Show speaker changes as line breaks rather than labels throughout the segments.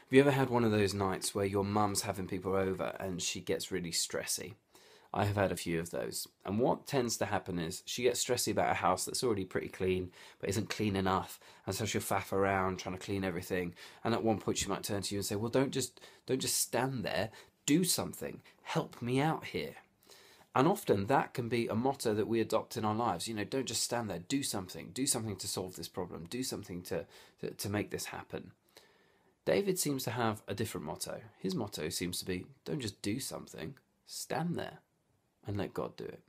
Have you ever had one of those nights where your mum's having people over and she gets really stressy? I have had a few of those. And what tends to happen is she gets stressy about a house that's already pretty clean, but isn't clean enough. And so she'll faff around trying to clean everything. And at one point she might turn to you and say, well, don't just stand there. Do something. Help me out here. And often that can be a motto that we adopt in our lives. You know, don't just stand there. Do something. Do something to solve this problem. Do something to make this happen. David seems to have a different motto. His motto seems to be, don't just do something, stand there and let God do it.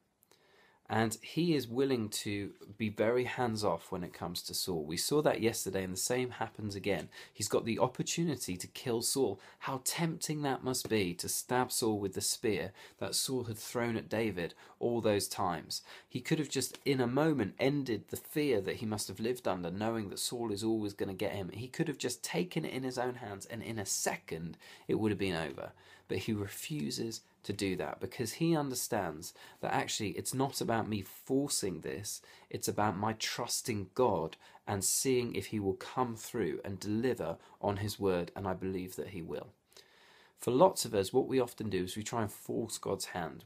And he is willing to be very hands-off when it comes to Saul. We saw that yesterday, and the same happens again. He's got the opportunity to kill Saul. How tempting that must be, to stab Saul with the spear that Saul had thrown at David all those times. He could have just, in a moment, ended the fear that he must have lived under, knowing that Saul is always going to get him. He could have just taken it in his own hands, and in a second, it would have been over. But he refuses to do that because he understands that actually it's not about me forcing this, it's about my trusting God and seeing if he will come through and deliver on his word, and I believe that he will. For lots of us, what we often do is we try and force God's hand.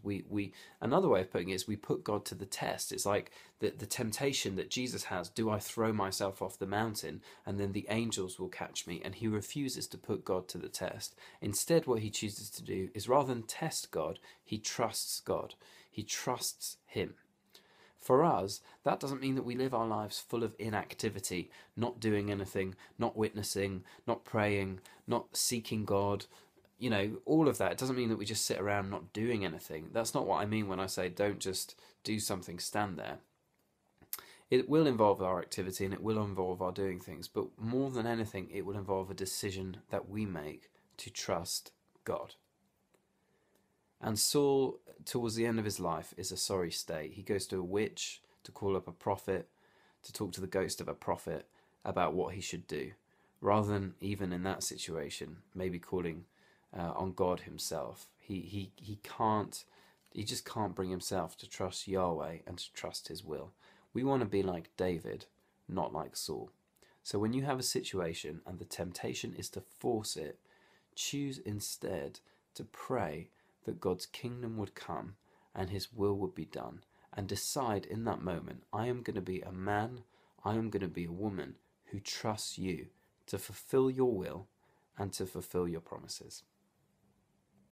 Another way of putting it is we put God to the test. It's like the temptation that Jesus has, do I throw myself off the mountain and then the angels will catch me? And he refuses to put God to the test. Instead, what he chooses to do is rather than test God, he trusts God. He trusts him. For us, that doesn't mean that we live our lives full of inactivity, not doing anything, not witnessing, not praying, not seeking God. You know, all of that. It doesn't mean that we just sit around not doing anything. That's not what I mean when I say don't just do something, stand there. It will involve our activity and it will involve our doing things, but more than anything, it will involve a decision that we make to trust God. And Saul, towards the end of his life, is a sorry state. He goes to a witch to call up a prophet, to talk to the ghost of a prophet about what he should do, rather than even in that situation, maybe calling on God himself. He just can't bring himself to trust Yahweh and to trust his will. We want to be like David, not like Saul. So when you have a situation and the temptation is to force it, choose instead to pray that God's kingdom would come and his will would be done, and decide in that moment, I am going to be a man, I am going to be a woman who trusts you to fulfill your will and to fulfill your promises.